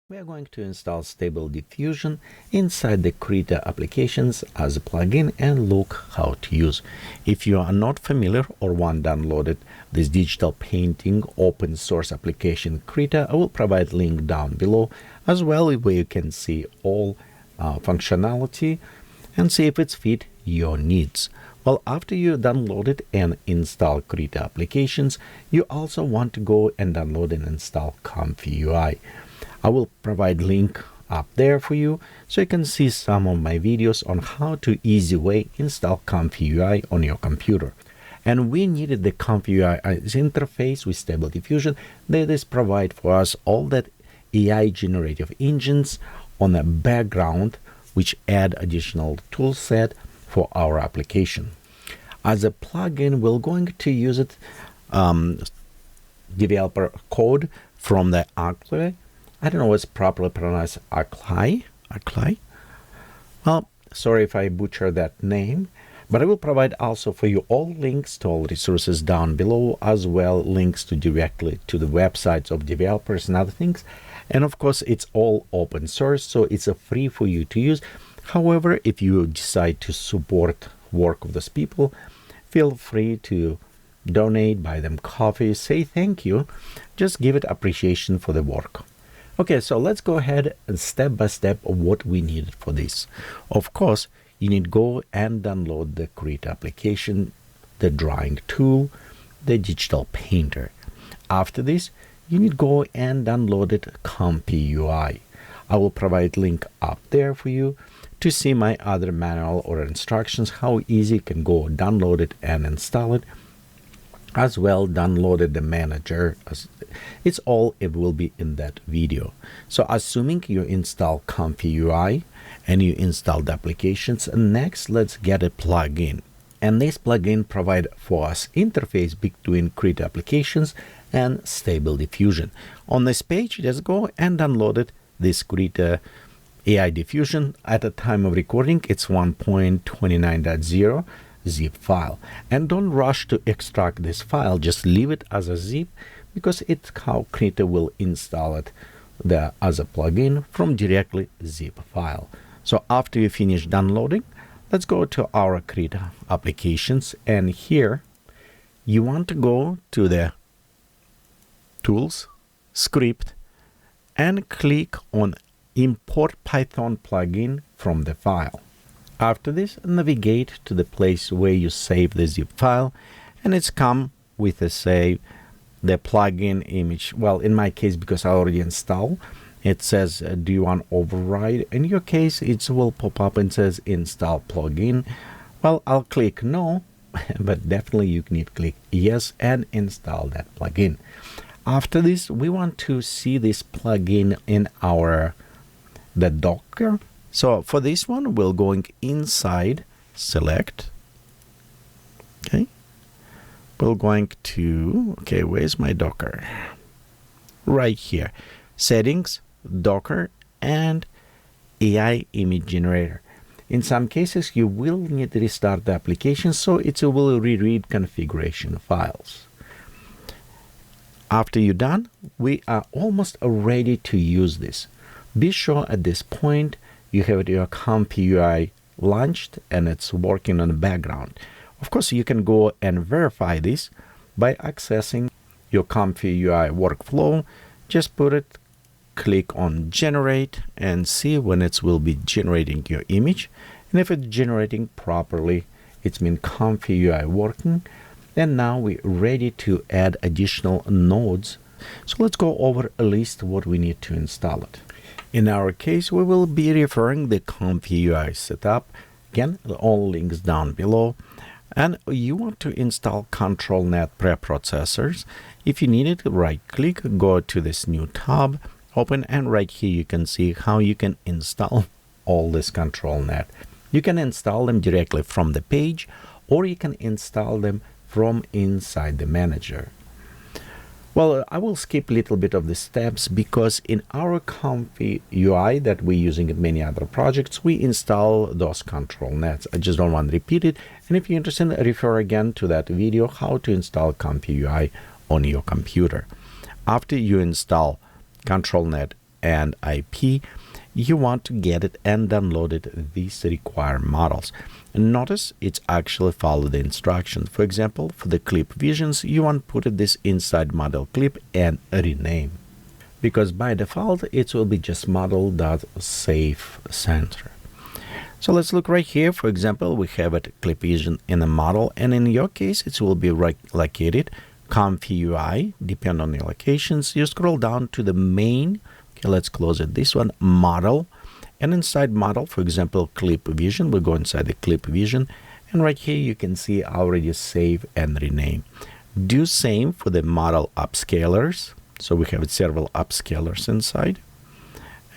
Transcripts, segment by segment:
We are going to install Stable Diffusion inside the Krita applications as a plugin and look how to use. If you are not familiar or want downloaded this digital painting open source application Krita, I will provide link down below as well where you can see all functionality and see if it's fit your needs. Well, after you download it and install Krita applications, you also want to go and download and install ComfyUI. I will provide link up there for you so you can see some of my videos on how to easy way install ComfyUI on your computer. And we needed the ComfyUI as interface with Stable Diffusion that is provide for us all that AI generative engines on the background which add additional tool set for our application. As a plugin, we're going to use it developer code from the Acly. I don't know what's properly pronounced, Acly. Well, sorry if I butcher that name, but I will provide also for you all links to all resources down below, as well links to directly to the websites of developers and other things. And of course, it's all open source, so it's free for you to use. However, if you decide to support work of those people, feel free to donate, buy them coffee, say thank you, just give it appreciation for the work. Okay, so let's go ahead and step by step of what we needed for this. Of course, you need to go and download the Krita application, the drawing tool, the digital painter. After this, you need to go and download it ComfyUI. I will provide link up there for you to see my other manual or instructions, how easy you can go download it and install it. As well, downloaded the manager. It's all, it will be in that video. So assuming you install ComfyUI and you install the applications, next let's get a plugin. And this plugin provide for us interface between Krita applications and Stable Diffusion. On this page, just go and download it, this Krita AI Diffusion. At the time of recording, it's 1.29.0 zip file, and don't rush to extract this file, just leave it as a zip because it's how Krita will install it as a plugin from directly zip file. So after you finish downloading, let's go to our Krita applications, and here you want to go to the tools, script, and click on import Python plugin from the file. After this, navigate to the place where you save the zip file, and it's come with a save the plugin image. Well, in my case, because I already installed, it says do you want override? In your case, it will pop up and says install plugin. Well, I'll click no, but definitely you need to click yes and install that plugin. After this, we want to see this plugin in the Docker. So for this one, we're going inside, select, okay. We're going to, okay, where's my Docker? Right here, settings, Docker, and AI image generator. In some cases, you will need to restart the application, so it will reread configuration files. After you're done, we are almost ready to use this. Be sure at this point you have your ComfyUI launched and it's working on the background. Of course, you can go and verify this by accessing your ComfyUI workflow. Just put it, click on generate, and see when it will be generating your image. And if it's generating properly, it means ComfyUI working. And now we're ready to add additional nodes. So let's go over a list what we need to install it. In our case, we will be referring the ComfyUI setup. Again, all links down below. And you want to install ControlNet preprocessors. If you need it, right click, go to this new tab, open, and right here you can see how you can install all this ControlNet. You can install them directly from the page, or you can install them from inside the manager. Well, I will skip a little bit of the steps because in our ComfyUI that we're using in many other projects, we install those ControlNets. I just don't want to repeat it. And if you're interested, refer again to that video, how to install ComfyUI on your computer. After you install ControlNet and IP, you want to get it and download it, these required models. And notice it's actually follow the instructions. For example, for the clip visions, you want to put this inside model clip and rename. Because by default, it will be just model.save center. So let's look right here. For example, we have a clip vision in a model, and in your case, it will be located ComfyUI, depend on the locations. You scroll down to the main. Okay, let's close it. This one, model. And inside model, for example, clip vision, we go inside the clip vision. And right here, you can see already save and rename. Do same for the model upscalers. So we have several upscalers inside.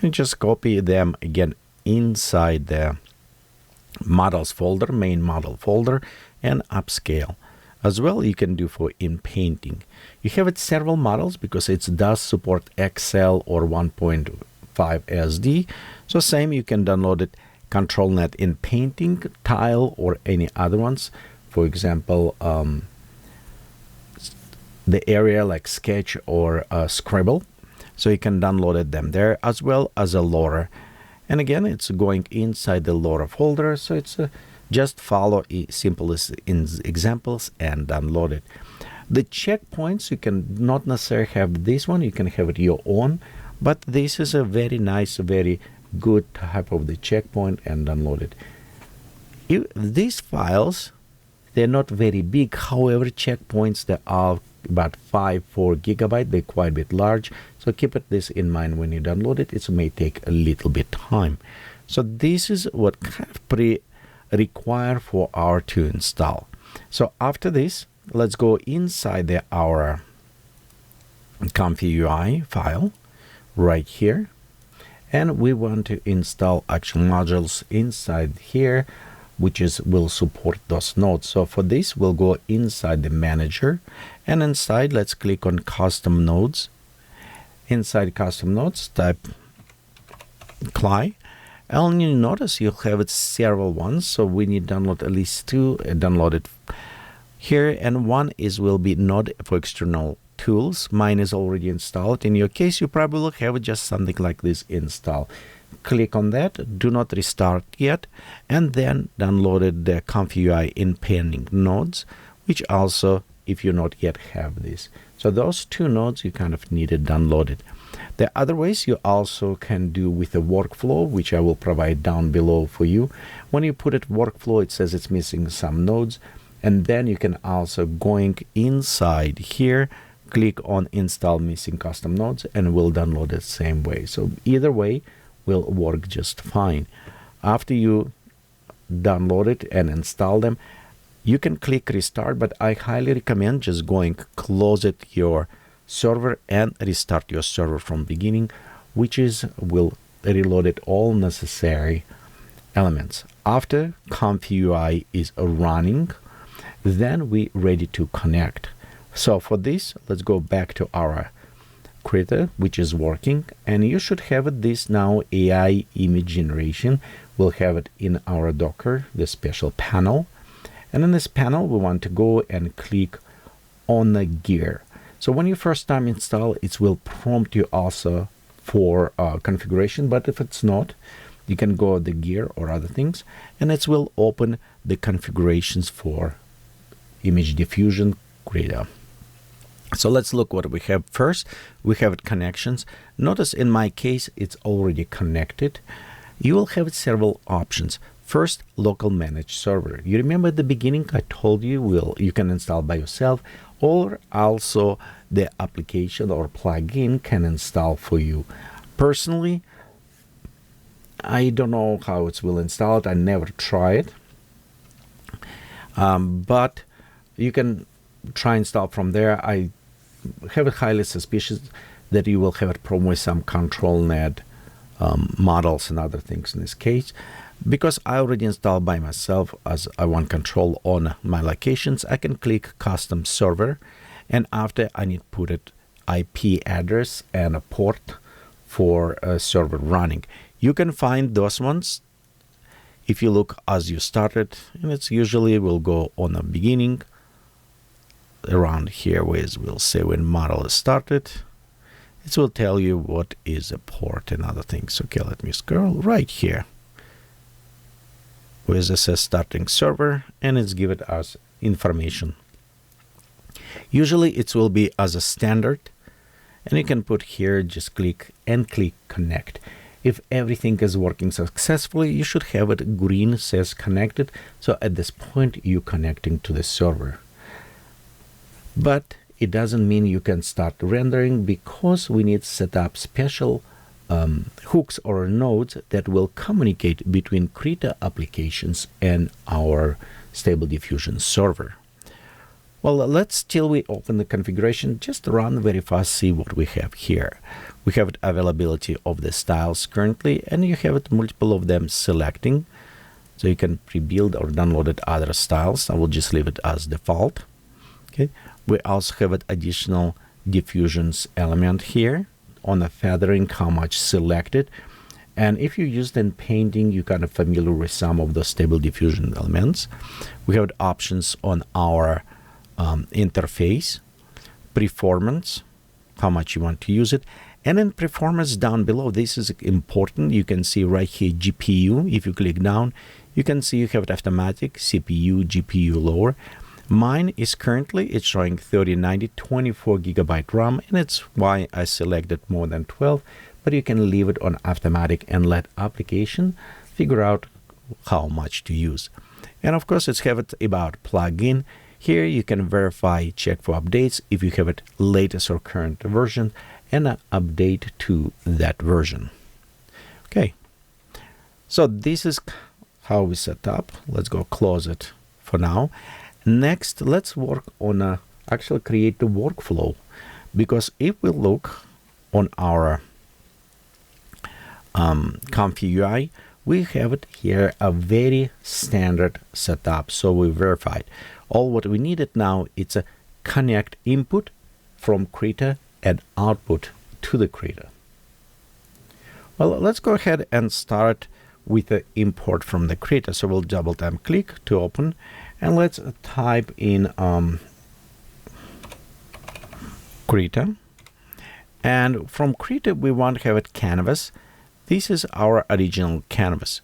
And just copy them again inside the models folder, main model folder, and upscale. As well, you can do for in painting. You have several models because it does support XL or 1.5 SD. So same, you can download it ControlNet in painting, tile, or any other ones. For example, the area like Sketch or Scribble. So you can download them there, as well as a loader. And again, it's going inside the loader folder. So it's just follow simple examples and download it. The checkpoints, you can not necessarily have this one, you can have it your own, but this is a very nice, very good type of the checkpoint, and download it. These files, they're not very big. However, checkpoints, they are about 4 gigabytes. They're quite a bit large. So keep this in mind when you download it. It may take a little bit time. So this is what kind of require for our to install. So after this, let's go inside our ComfyUI file right here, and we want to install actual modules inside here, which will support those nodes. So for this, we'll go inside the manager, and inside, let's click on custom nodes. Inside custom nodes, type Acly. And you notice you'll have several ones, so we need to download at least 2 and download it here. And one will be node for external tools. Mine is already installed. In your case, you probably will have just something like this installed. Click on that, do not restart yet, and then downloaded the ComfyUI in pending nodes, which also, if you not yet have this. So those 2 nodes you kind of needed downloaded. The other ways you also can do with the workflow, which I will provide down below for you. When you put it workflow, it says it's missing some nodes. And then you can also going inside here, click on install missing custom nodes, and we'll download it the same way. So either way will work just fine. After you download it and install them, you can click restart, but I highly recommend just going close it your server and restart your server from beginning, which will reload it all necessary elements. After ComfyUI is running, then we ready to connect. So for this, let's go back to our Krita, which is working, and you should have this now AI image generation. We'll have it in our Docker, the special panel. And in this panel, we want to go and click on the gear. So when you first time install, it will prompt you also for configuration, but if it's not, you can go the gear or other things, and it will open the configurations for image diffusion Krita. So let's look what we have first. We have connections. Notice in my case, it's already connected. You will have several options. First, local managed server. You remember at the beginning I told you you can install by yourself, or also the application or plugin can install for you. Personally, I don't know how it will install it. I never tried, but you can try install from there. I have a highly suspicious that you will have a problem with some ControlNet models and other things in this case. Because I already installed by myself, as I want control on my locations, I can click custom server, and after I need to put it IP address and a port for a server running. You can find those ones if you look as you started, and it's usually will go on the beginning around here where we'll say when model is started, it will tell you what is a port and other things. Okay, let me scroll right here. Where it says starting server, and it's given us information. Usually it will be as a standard, and you can put here, just click connect. If everything is working successfully, you should have it green says connected. So at this point, you're connecting to the server. But it doesn't mean you can start rendering, because we need to set up special hooks or nodes that will communicate between Krita applications and our Stable Diffusion server. Well, let's, till we open the configuration, just run very fast, see what we have here. We have availability of the styles currently, and you have it multiple of them selecting. So you can pre-build or download it other styles. I will just leave it as default. Okay. We also have an additional diffusions element here on the feathering, how much selected. And if you use then painting, you're kind of familiar with some of the Stable Diffusion elements. We have options on our interface, performance, how much you want to use it. And in performance down below, this is important. You can see right here GPU. If you click down, you can see you have it automatic, CPU, GPU lower. Mine is currently, it's showing 3090, 24 gigabyte RAM, and it's why I selected more than 12, but you can leave it on automatic and let application figure out how much to use. And of course, it's have it about plugin. Here you can verify, check for updates if you have it latest or current version, and update to that version. Okay, so this is how we set up. Let's go close it for now. Next, let's work on actually create the workflow, because if we look on our ComfyUI, we have it here a very standard setup. So we verified all what we needed. Now it's a connect input from Krita and output to the Krita. Well, let's go ahead and start with the import from the Krita. So we'll double tap click to open, and let's type in Krita. And from Krita, we want to have it canvas. This is our original canvas.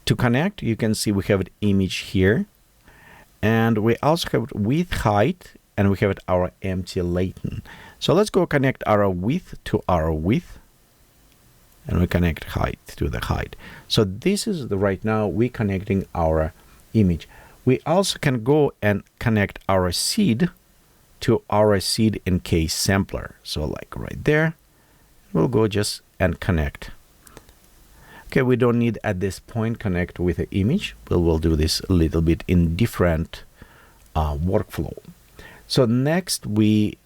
To connect, you can see we have an image here, and we also have width, height, and we have it our empty latent. So let's go connect our width to our width, and we connect height to the height. So this is the right now we connecting our image. We also can go and connect our seed to our seed in case sampler. So like right there, we'll go just and connect. Okay, we don't need at this point connect with the image. We'll do this a little bit in different workflow. So next we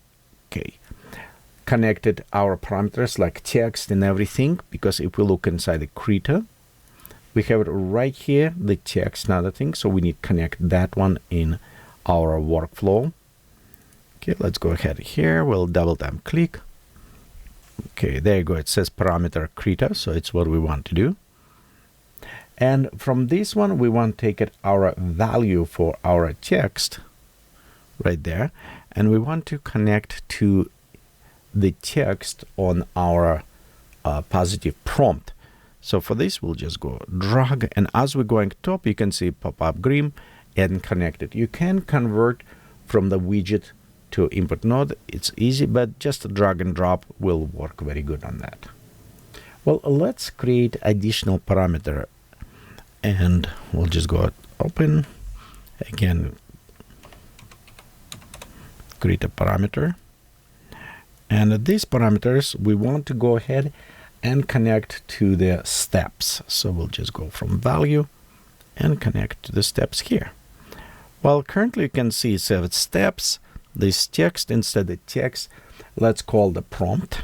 connected our parameters like text and everything, because if we look inside the Krita, we have it right here, the text and other things. So we need to connect that one in our workflow. Okay, let's go ahead here. We'll double tap click. Okay, there you go. It says parameter Krita, so it's what we want to do. And from this one, we want to take it our value for our text right there, and we want to connect to the text on our positive prompt. So for this, we'll just go drag, and as we're going top, you can see pop up green and connect it. You can convert from the widget to input node. It's easy, but just a drag and drop will work very good on that. Well, let's create additional parameter, and we'll just go open again, create a parameter, and these parameters we want to go ahead and connect to the steps. So we'll just go from value and connect to the steps here. Well, currently you can see 7 steps. This text, instead of text, let's call the prompt.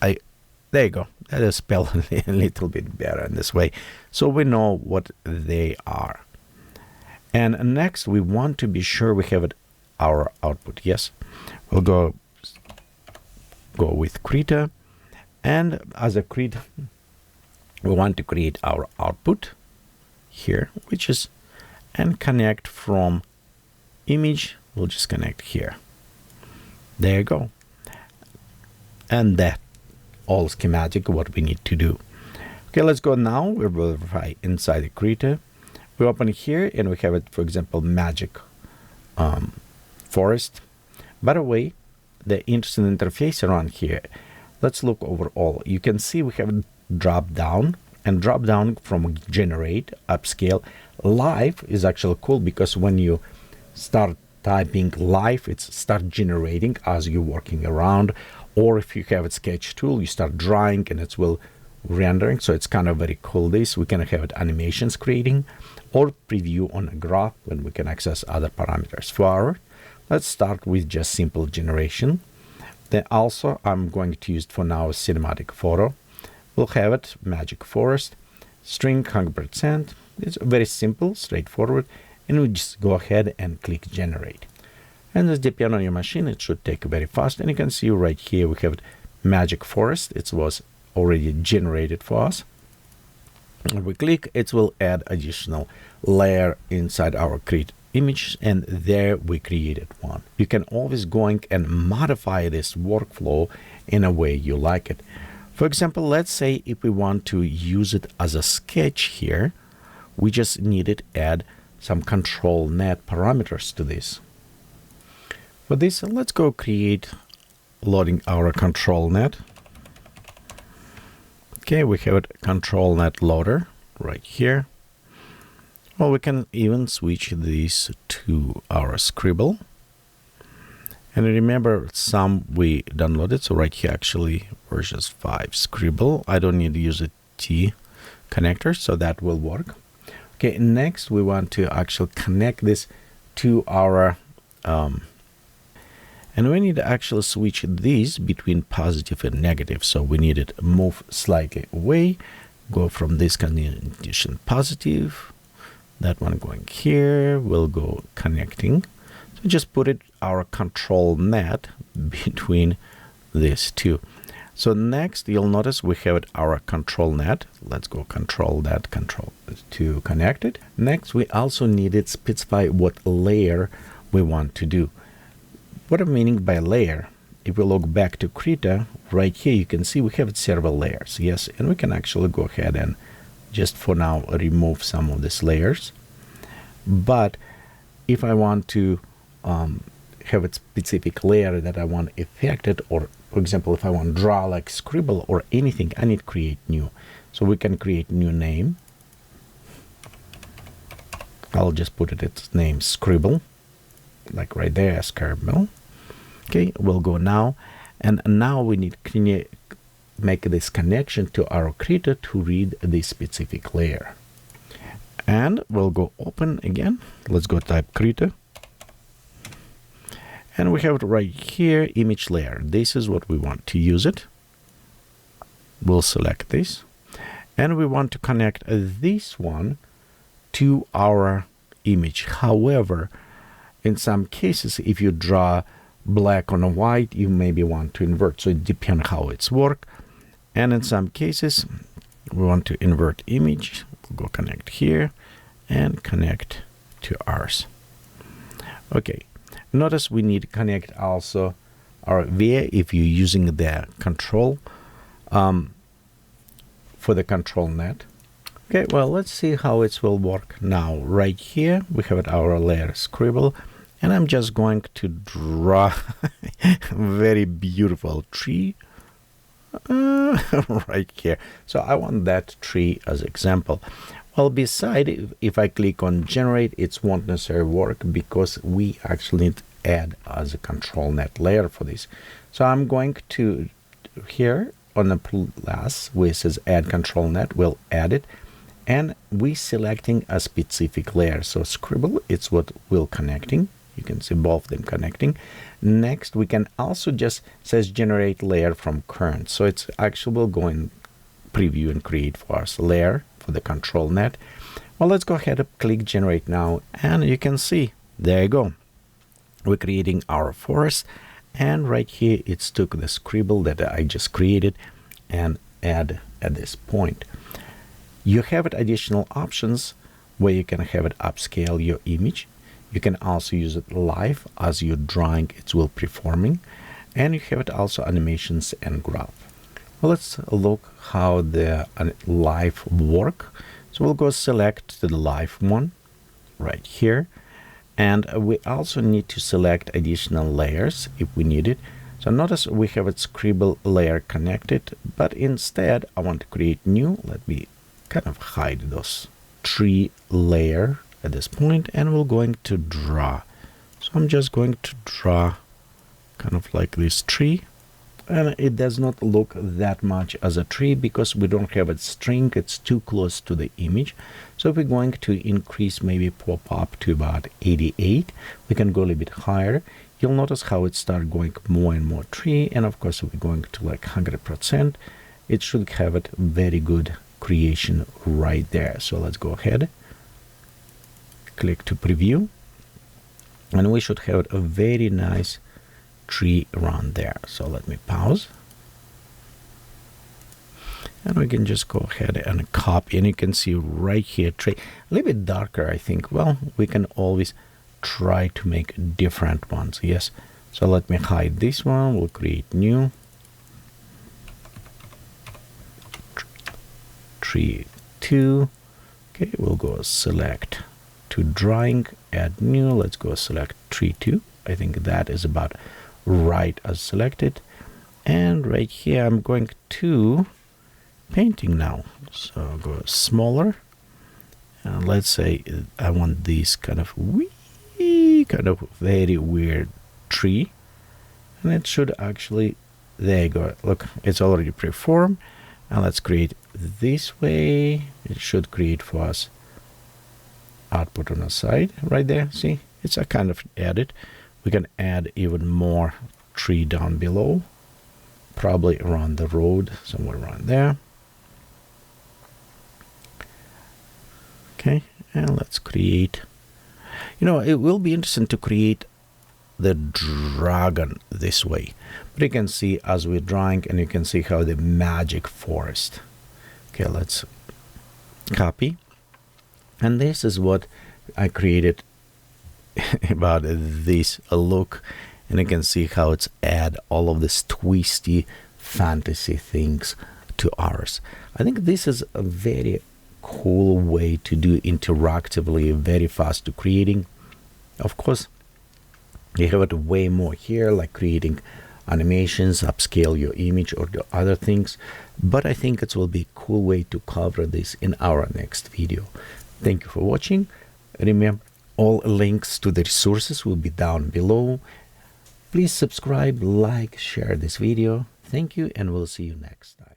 There you go. That is spelled a little bit better in this way, so we know what they are. And next, we want to be sure we have it our output. Yes, we'll go with Krita, and as a Krita, we want to create our output here, which is and connect from image. We'll just connect here. There you go. And that all schematic what we need to do. Okay, let's go now. We will verify inside the Krita. We open here and we have it, for example, magic forest. By the way, the interesting interface around here, let's look overall. You can see we have a drop down, and drop down from generate, upscale. Live is actually cool because when you start typing live, it's start generating as you're working around. Or if you have a sketch tool, you start drawing and it will rendering. So it's kind of very cool. This we can have it animations creating or preview on a graph when we can access other parameters. Let's start with just simple generation. Then also I'm going to use it for now a cinematic photo. We'll have it magic forest, string 100%. It's very simple, straightforward, and we just go ahead and click generate. And this depends on your machine, it should take very fast. And you can see right here we have magic forest. It was already generated for us. When we click, it will add additional layer inside our create image, and there we created one. You can always go and modify this workflow in a way you like it. For example, let's say if we want to use it as a sketch here, we just need to add some ControlNet parameters to this. For this, let's go create loading our ControlNet. Okay, we have a ControlNet loader right here. Well, we can even switch this to our Scribble. And remember, some we downloaded. So right here, actually, version 5 Scribble. I don't need to use a T connector, so that will work. Okay, next we want to actually connect this to our and we need to actually switch these between positive and negative. So we need to move slightly away, go from this condition positive, that one going here, we'll go connecting. So just put it our ControlNet between these two. So next you'll notice we have it our ControlNet. Let's go ControlNet, control to connect it. Next we also need to specify what layer we want to do. What I'm meaning by layer, if we look back to Krita, right here you can see we have several layers. Yes, and we can actually go ahead and just for now remove some of these layers. But if I want to have a specific layer that I want affected, or for example, if I want to draw like Scribble or anything, I need to create new. So we can create new name. I'll just put its name Scribble, like right there, Scribble. Okay, we'll go now, and now we need to make this connection to our Krita to read this specific layer. And we'll go open again. Let's go type Krita. And we have it right here, image layer. This is what we want to use it. We'll select this. And we want to connect this one to our image. However, in some cases, if you draw black on a white, you maybe want to invert. So it depends how it's work. And in some cases, we want to invert image. We'll go connect here and connect to ours. Okay. Notice we need to connect also our via if you're using the control for the ControlNet. Okay, well, let's see how it will work now. Right here, we have our layer Scribble, and I'm just going to draw a very beautiful tree right here. So I want that tree as example. Well, beside, if I click on generate, it won't necessarily work because we actually need to add as a ControlNet layer for this. So I'm going to here on the plus where it says add ControlNet, we'll add it, and we selecting a specific layer. So Scribble, it's what we're connecting. You can see both of them connecting. Next, we can also just says generate layer from current. So it's actually will go in preview and create for us layer for the ControlNet. Well, let's go ahead and click generate now, and you can see there you go. We're creating our forest, and right here it's took the Scribble that I just created and add at this point. You have additional options where you can have it upscale your image. You can also use it live as you're drawing, it will performing. And you have it also animations and graph. Well, let's look how the live work. So we'll go select the live one right here. And we also need to select additional layers if we need it. So notice we have a scribble layer connected, but instead I want to create new. Let me kind of hide those tree layer at this point, and we're going to draw. So I'm just going to draw kind of like this tree, and it does not look that much as a tree because we don't have a string. It's too close to the image. So if we're going to increase, maybe pop up to about 88, we can go a little bit higher. You'll notice how it starts going more and more tree. And of course, if we're going to like 100%, it should have it very good creation right there. So let's go ahead, click to preview, and we should have a very nice tree around there. So let me pause, and we can just go ahead and copy, and you can see right here tree a little bit darker, I think. Well, we can always try to make different ones. Yes, so let me hide this one. We'll create new tree 2. Okay, we'll go select to drawing, add new. Let's go select tree 2. I think that is about right as selected. And right here I'm going to painting now. So I'll go smaller, and let's say I want this kind of very weird tree, and it should actually, there you go, look, it's already preformed. And let's create this way. It should create for us output on the side right there. See, it's a kind of edit. We can add even more tree down below, probably around the road, somewhere around there. Okay, and let's create, it will be interesting to create the dragon this way, but you can see as we're drawing, and you can see how the magic forest. Okay, let's copy, and this is what I created about this look, and you can see how it's add all of this twisty fantasy things to ours. I think this is a very cool way to do interactively, very fast to creating. Of course, you have it way more here, like creating animations, upscale your image or the other things, but I think it will be a cool way to cover this in our next video. Thank you for watching. Remember, all links to the resources will be down below. Please subscribe, like, share this video. Thank you, and we'll see you next time.